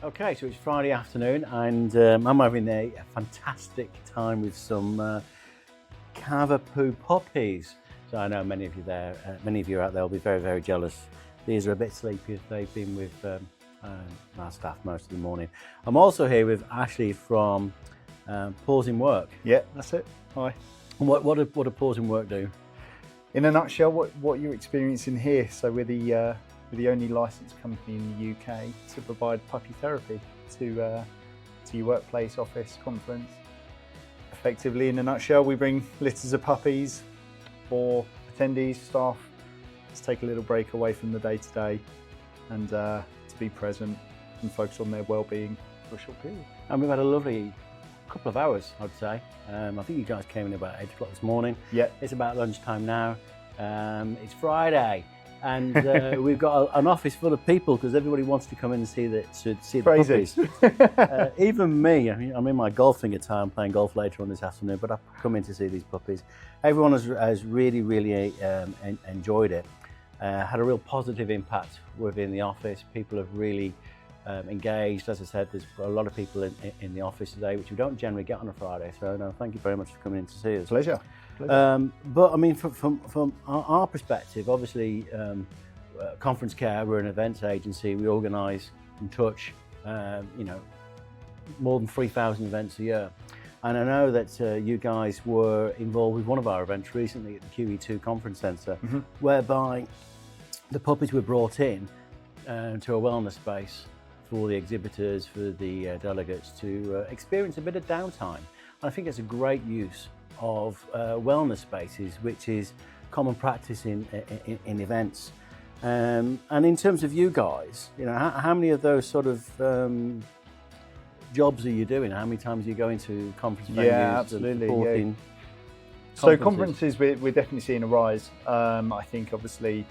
Okay, so it's Friday afternoon and I'm having a fantastic time with some Cavapoo puppies. So I know many of you out there will be very, very jealous. These are a bit sleepy. They've been with our staff most of the morning. I'm also here with Ashley from Paws in Work. Yeah, that's it. Hi. What do Paws in Work do? In a nutshell, what you're experiencing here. So we're the only licensed company in the UK to provide puppy therapy to your workplace, office, conference. Effectively, in a nutshell, we bring litters of puppies for attendees, staff, to take a little break away from the day-to-day and to be present and focus on their well-being for a short period. And we've had a lovely couple of hours, I'd say. I think you guys came in about 8 o'clock this morning. Yeah. It's about lunchtime now. It's Friday. And we've got an office full of people because everybody wants to come in and see the puppies. Even me. I mean, I'm in my golfing attire. I'm playing golf later on this afternoon, but I've come in to see these puppies. Everyone has really, really enjoyed it. Had a real positive impact within the office. People have really engaged. As I said, there's a lot of people in the office today, which we don't generally get on a Friday. So no, thank you very much for coming in to see us. Pleasure. But I mean, from our perspective, obviously, Conference Care, we're an events agency. We organise and touch, more than 3,000 events a year. And I know that you guys were involved with one of our events recently at the QE2 Conference Centre, whereby the puppies were brought in to a wellness space for the exhibitors, for the delegates to experience a bit of downtime. And I think it's a great use of wellness spaces, which is common practice in events. And in terms of you guys, how many of those sort of jobs are you doing? How many times are you going to conference venues? Yeah, absolutely. Yeah. So conferences, we're definitely seeing a rise. I think obviously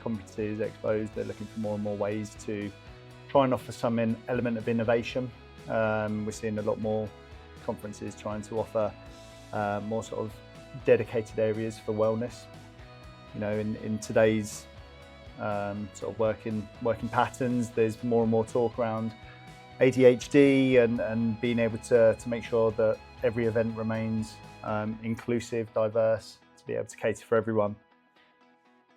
conferences, expos, they're looking for more and more ways to try and offer some element of innovation. We're seeing a lot more conferences trying to offer more sort of dedicated areas for wellness. In today's sort of working patterns, there's more and more talk around ADHD and being able to make sure that every event remains inclusive, diverse, to be able to cater for everyone.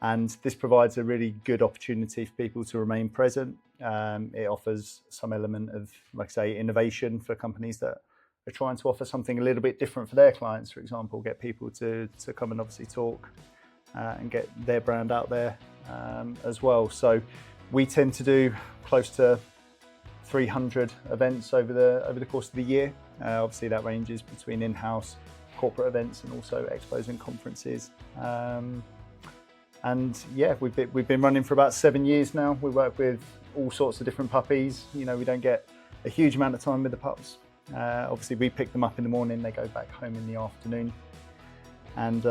And this provides a really good opportunity for people to remain present. It offers some element of, like I say, innovation for companies that are trying to offer something a little bit different for their clients, for example, get people to come and obviously talk and get their brand out there as well. So we tend to do close to 300 events over the course of the year. Obviously that ranges between in-house corporate events and also expos and conferences. And yeah, we've been running for about 7 years now. We work with all sorts of different puppies. We don't get a huge amount of time with the pups. Obviously we pick them up in the morning, they go back home in the afternoon. And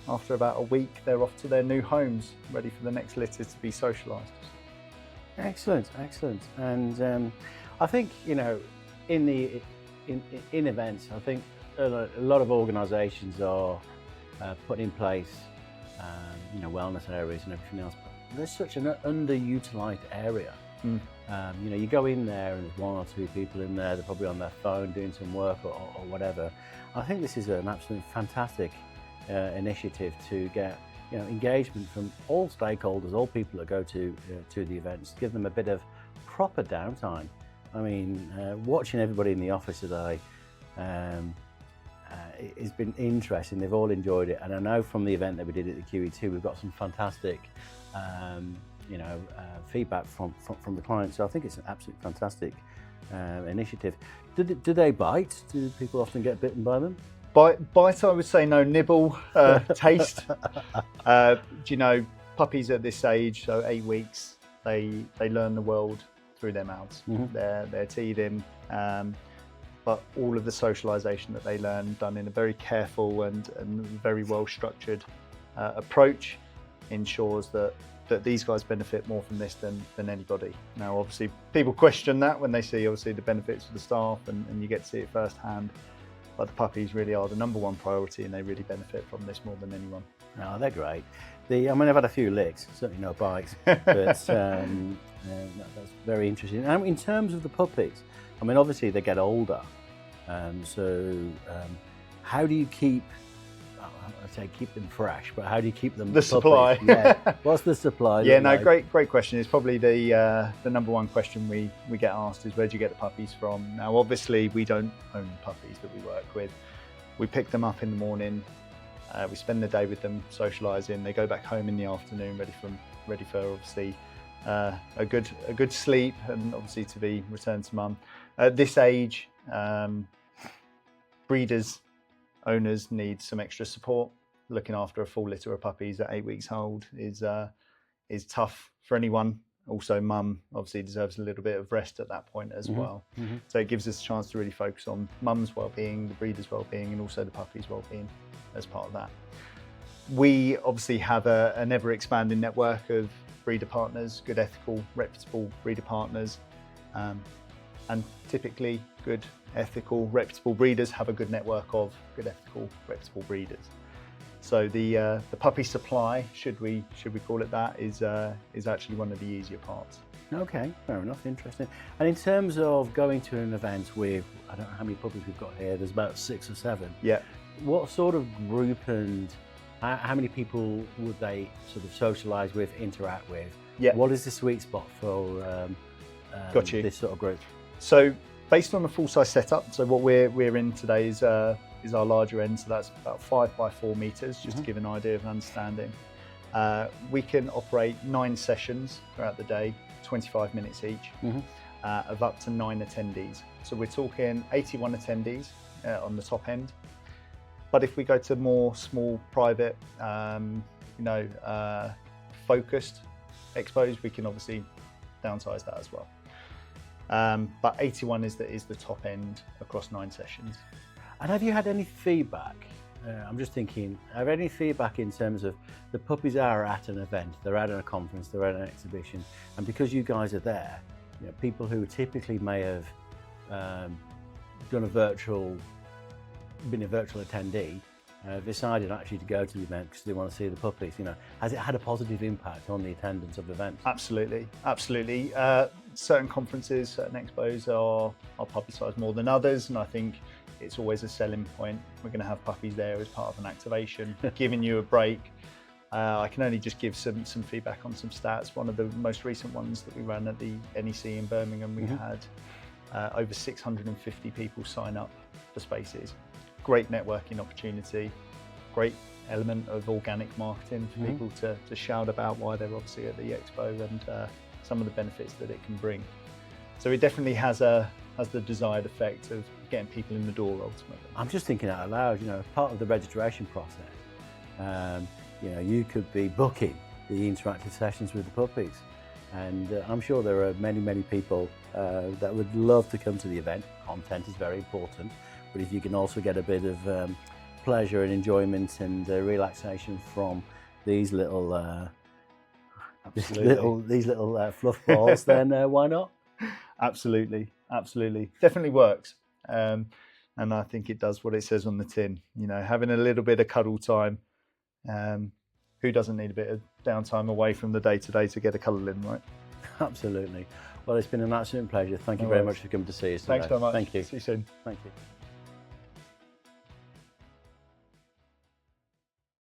after about a week, they're off to their new homes, ready for the next litter to be socialised. Excellent. And I think, in events, I think a lot of organisations are putting in place wellness areas and everything else, but there's such an underutilised area. You go in there and there's one or two people in there, they're probably on their phone doing some work or whatever. I think this is an absolutely fantastic initiative to get engagement from all stakeholders, all people that go to the events, give them a bit of proper downtime. I mean, watching everybody in the office today, it's been interesting. They've all enjoyed it, and I know from the event that we did at the QE2, we've got some fantastic, feedback from the clients. So I think it's an absolutely fantastic initiative. Do they bite? Do people often get bitten by them? Bite, I would say no. Nibble, taste. Puppies at this age, so 8 weeks, they learn the world through their mouths. They're teething. But all of the socialisation that they learn done in a very careful and very well structured approach ensures that these guys benefit more from this than anybody. Now, obviously, people question that when they see obviously the benefits of the staff and you get to see it firsthand. But the puppies really are the #1 priority, and they really benefit from this more than anyone. No, they're great. I mean, I've had a few licks, certainly no bites, but that's very interesting. And in terms of the puppies, I mean, obviously they get older, how do you keep? I'd say keep them fresh, but how do you keep them? The supply. Yeah. What's the supply? Yeah, no, like? great question. It's probably the number one question we get asked is where do you get the puppies from? Now, obviously, we don't own puppies that we work with. We pick them up in the morning. We spend the day with them, socialising. They go back home in the afternoon, ready for obviously a good sleep, and obviously to be returned to mum. At this age, breeders, owners need some extra support. Looking after a full litter of puppies at 8 weeks old is tough for anyone. Also, mum obviously deserves a little bit of rest at that point as well. Mm-hmm. So it gives us a chance to really focus on mum's well-being, the breeder's well-being, and also the puppy's well-being as part of that. We obviously have an ever-expanding network of breeder partners, good, ethical, reputable breeder partners, and typically good, ethical, reputable breeders have a good network of good, ethical, reputable breeders. So the puppy supply, should we call it that, is actually one of the easier parts. Okay, fair enough, interesting. And in terms of going to an event with, I don't know how many puppies we've got here, there's about 6 or 7. Yeah. What sort of group and how many people would they sort of socialise with, interact with? Yeah. What is the sweet spot for this sort of group? So based on the full-size setup, so what we're in today is our larger end, so that's about 5 by 4 meters, just to give an idea of understanding. We can operate 9 sessions throughout the day, 25 minutes each, of up to 9 attendees. So we're talking 81 attendees on the top end. But if we go to more small, private, focused expos, we can obviously downsize that as well. But 81 is the top end across 9 sessions. And have you had any feedback? I'm just thinking, have any feedback in terms of the puppies are at an event, they're at a conference, they're at an exhibition, and because you guys are there, people who typically may have been a virtual attendee, decided actually to go to the event because they want to see the puppies. Has it had a positive impact on the attendance of events? Absolutely. Certain conferences, certain expos are publicised more than others, and I think it's always a selling point. We're going to have puppies there as part of an activation, giving you a break. I can only just give some feedback on some stats. One of the most recent ones that we ran at the NEC in Birmingham, we had over 650 people sign up for spaces. Great networking opportunity, great element of organic marketing for people to shout about why they're obviously at the expo and some of the benefits that it can bring. So it definitely has the desired effect of getting people in the door ultimately. I'm just thinking out loud, part of the registration process, you could be booking the interactive sessions with the puppies. And I'm sure there are many people that would love to come to the event. Content is very important, but if you can also get a bit of pleasure and enjoyment and relaxation from these little fluff balls, then why not? Absolutely. Definitely works. And I think it does what it says on the tin. Having a little bit of cuddle time. Who doesn't need a bit of downtime away from the day-to-day to get a cuddle in, right? Absolutely. Well, it's been an absolute pleasure. Thank you very much for coming to see us today. Thanks very much. Thank you. See you soon. Thank you.